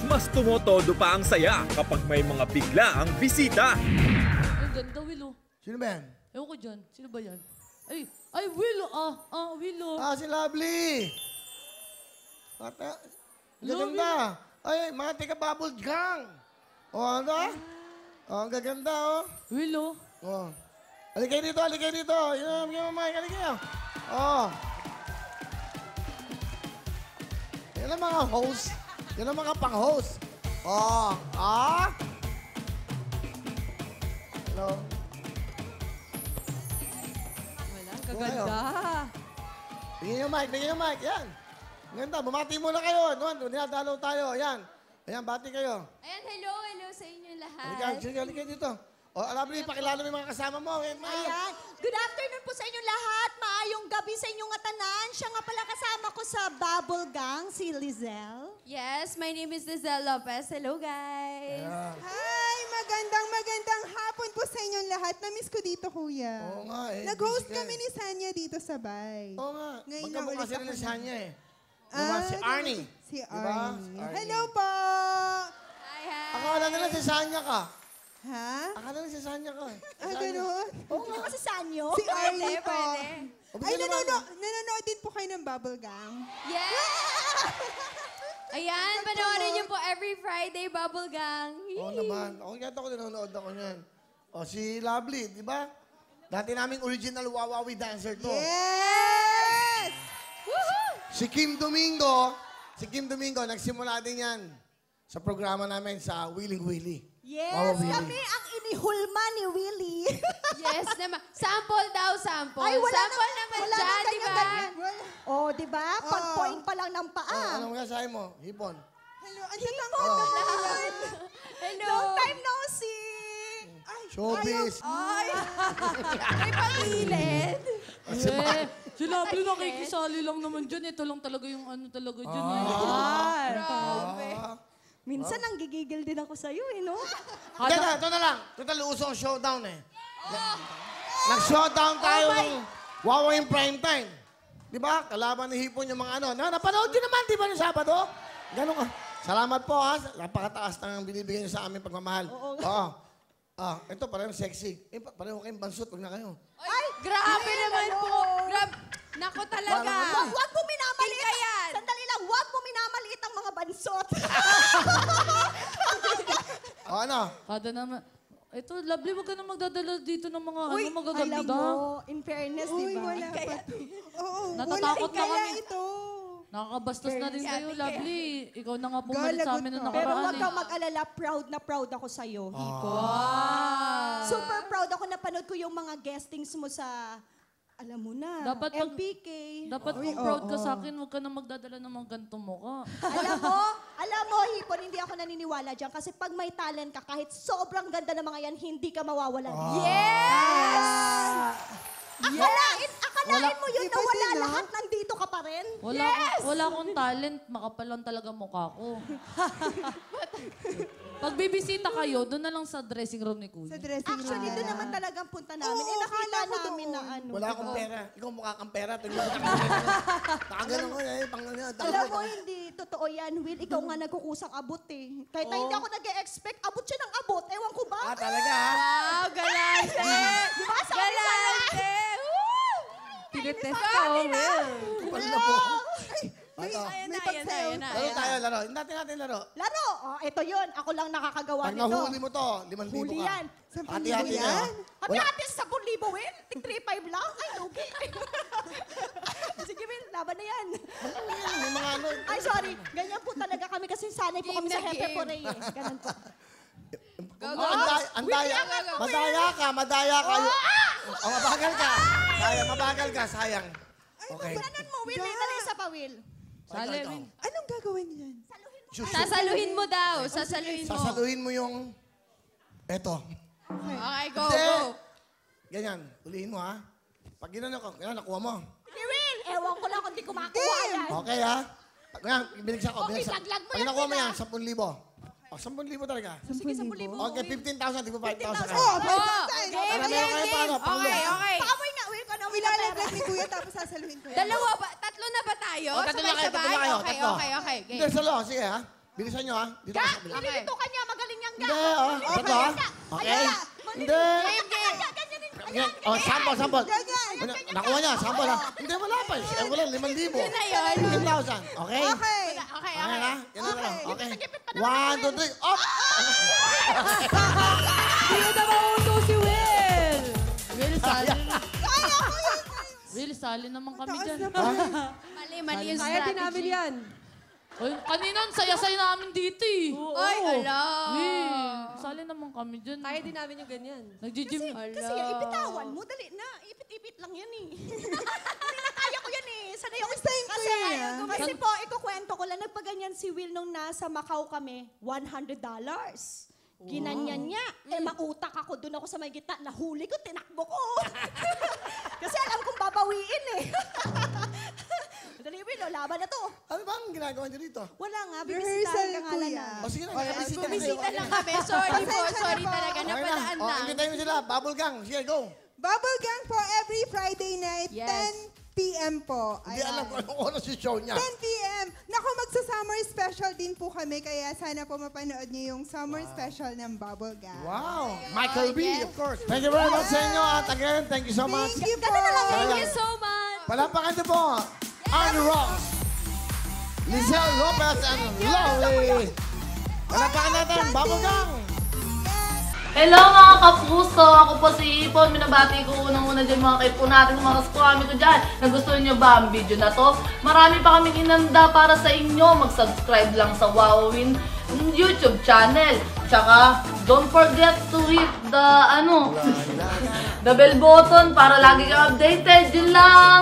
mas tumotodo pa ang saya kapag may mga bigla ang bisita. Ang ganda, Will, oh. Sino ba yan? Ewan ko dyan. Sino ba yan? Ay, Will, Will, oh. Si Lovely. Gaganda. Ay, mga taga-bubble gang. Ano? Ang gaganda, oh. Will, oh. Halika dito, halika dito. Yung mic, halika kayo. Yan ang mga host. Yan ang mga pang-host. Hello. Wala, kaganda. Bigyan yung mic, bigyan yung mic. Yan. Ang ganda, bumati muna kayo. Dinadalaw tayo. Yan. Ayan, bati kayo. Ayan, hello sa inyo lahat. Halika dito. Lovely, pakilala mo yung mga kasama mo. Ayan. Good afternoon po sa inyong lahat. Maayong gabi sa inyong atanan. Siya nga pala kasama ko sa Bubble Gang, si Lizelle. Yes, my name is Lizelle Lopez. Hello, guys. Hi! Magandang hapon po sa inyong lahat. Na-miss ko dito, kuya. Oo nga eh. Nag-host kami ni Sanya dito sa bay. Oo nga. Ngayon lang Magkamukha ulit sila ako ni Sanya eh. Si Arnie. Si Diba? Arnie. Arnie. Hello po! Hi, hi. Akala nila si Sanya ka. Ha? Akala nila si Sanya ka. Ganun? Oo nga kasi Sanyo. Si Arnie po. O, Ay, bigyan naman. nanonood din po kayo ng Bubble Gang. Yes! Ayan, panoorin niyo po every Friday, Bubble Gang. Oo naman. Ako nanonood ako niyan. Si Lovely, di ba? Dati naming original Wawawi dancer to. Yes! Si Kim Domingo, nagsimula din yan sa programa namin sa Willing Willy. Yes, Wawawi. kami ang inihulma ni Willie. Yes naman. Sample daw, sample. Ay, wala sample na- naman wala dyan, na di ba? ganyan-ganyan. Oh, di ba? Pag-point pa lang ng paa. Anong masasabi mo? Hipon. Hello, andyan lang Hello. Long time no see. Showbiz. Ay, may pangilid. Si Lovely nakikisali lang naman dyan. Ito lang talaga yung ano talaga dyan. Grabe. Minsan nanggigigil din ako sa'yo, eh, no? Ito na lang. Total uso ang showdown eh. Nag-showdown tayo ng Wawa yung prime time. Di ba? Kalaban ni Hipon yung mga ano. Napanood yun naman, di ba, ng Sabado? Ganun ka. Salamat po, ha. Napakataas ng binibigyan niyo sa aming pagmamahal. Oo. Ito, parang sexy. Pareho kayong bansot. Huwag na kayo. Ay, grabe naman po. Grabe. Naku talaga. Huwag mo minamaliit. Tingka yan. Sandali lang, huwag mo minamaliit ang mga bansot. Ano? Kada naman. Ito, Lovely, wag ka na magdadala dito ng mga Uy, magaganda. alam mo, in fairness, di Uy, ba? wala pa to. Oo, Natatakot na kaya kami. ito. Nakakabastos na rin kayo, Lovely. Ikaw na nga pumalit Galagot sa amin nung ka. Pero nakaraan huwag eh. kang mag-alala, proud na proud ako sa'yo, Hipo. Super proud ako na panood ko yung mga guestings mo sa, alam mo na, Dapat pag- MPK. Dapat kung proud ka sa akin, huwag ka na magdadala ng mga ganito mukha. Alam mo, Hipon, hindi ako naniniwala dyan kasi pag may talent ka, kahit sobrang ganda ng mga yan, hindi ka mawawalan. Yes! Akalain mo yun na Iba wala din, lahat, nandito ka pa rin? Wala akong talent, makapal lang talaga mukha ko. Pag bibisita kayo, doon na lang sa dressing room ni Kuya. Sa dressing room. Actually, doon naman talagang punta namin. Oo, Nakita akala ko namin na doon. ano. Wala akong pera. Ikaw mukha kang pera. Nakaganon ko eh. Alam mo, hindi totoo yan, Will. Ikaw nga nagkukusang abot eh. Kahit na hindi ako nag-e-expect, abot siya ng abot. Ewan ko ba? Talaga ha? Wow, galante. Di ba? Sabi sa'yo, Galante. Woo! Tinetest ko, Will. Kapal na po. Ayan na, May ayan na, ayan na. Laro tayo, laro. Hindi natin laro. laro! Oh, ito yun. Ako lang nakakagawa Pag nito. nahuli mo to, 5,000 Huli ka. yan. Hati-hati na. yan? Hati-hati sa 10,000, Will. Tig 3,500 lang. Ay, lugi. Sige, Will. Laban na yan. May mga ano. Ay, sorry. Ganyan po talaga kami kasi sanay po Game kami sa na Hepe game. Porey eh. Ganun po. Madaya ka. Mabagal ka, sayang. Okay. Ganun mo, Will. Dali isa pa, Will. Sali, Ikaw. Will. Anong gagawin niyan? Sasaluhin mo daw. Sasaluhin mo. Sasaluhin mo yung... Eto. Okay, go, Hindi. go. Ganyan. Ulihin mo, ha? Pag ginano ko, ganyan, nakuha mo. Sige, Will. Ewan ko lang kung di ko makuha yan. Okay, ha? Ganyan, binigsa ko. Okay, laglag mo Pag yan, nakuha mo Will, yan, ha? 10,000. 10,000 talaga. Sige, 10,000. Okay, 15,000, di ko 5,000 ka. Oh, Go. game, Game, Ano, meron game, kayo game. paano? Pangulo. Okay, okay. Paamoy nga, Will. Kung ano, Will, Ilalaglag ni kuya tapos sasaluhin ko yan. Tatlo na ba tayo? O, tatlo na kayo, Sabay-sabay? tatlo na kayo, Okay, tatlo. okay, okay. Hindi, Game. salo. Sige, ha? Bilisan nyo, ha? Dito ka sa kabila. Nililito ka niya, magaling yan ka. Hindi, oh. Ito, ha? Okay. Hindi. Oh, sample. Ganyan. Nakuha niya, sample, ha? Hindi, wala pa. Wala, 5,000. Yun na yun. 10,000. Okay? Okay. Okay, Okay okay. na? Yan na lang. Okay. 1, 2, 3. Up! Hindi na mauto si Will! Will, sali na. Will, sali naman kami dyan. Mali yung strategy. yan. Oy, kanina, ang saya-saya namin dito eh. Ay, ala. Will, sali naman kami dyan. Kaya din namin yung ganyan. Nag-gym. Kasi ipitawan mo, dali na. Ipit-ipit lang yan eh. Hindi na kaya ko yan eh. Sanay ako. First time ko yan. Kasi po, ikukwento ko lang, nagpaganyan si Will nung nasa Macau kami, $100. Ginanyan niya. Eh, mautak ako. Doon ako sa may gitna. Nahuli ko, tinakbo ko. Kasi alam kong babawiin eh. Dali, Will, oh, laban na to. Ano ba ang ginagawa niyo dito? Wala nga, Rehearsal, bibisitahin ka nga lang kuya. namin. O sige na, Okay, bisita na kayo. Bumisita lang kami. Sorry po, Pasensya sorry na po. talaga. Okay na. Napadaan O, lang. invitayin mo sila. Bubble gang. Sige, go. Bubble Gang po every Friday night, Yes. 10 p.m. po. Hindi alam kung anong oras yung show niya. 10 p.m. Naku, magsa-summer special din po kami, kaya sana po mapanood niyo yung summer special ng Bubble Gang. Wow. Michael B, of course. Thank you very much sa inyo. At again, thank you so much. Thank you po. Thank you so much. Palapakan niyo po. Arnie Ross. Lizelle Lopez and Lowly. Palapakan natin. Bubble Gang. Hello mga kapuso! Ako po si Ipon. Minabati ko unang-una dyan mga kaipo natin, mga kaskwami ko dyan. Nagustuhan nyo ba ang video na to? Marami pa kaming inanda para sa inyo. Mag-subscribe lang sa Wowin YouTube channel. Tsaka, don't forget to hit the, the bell button para lagi kang updated. Yun lang!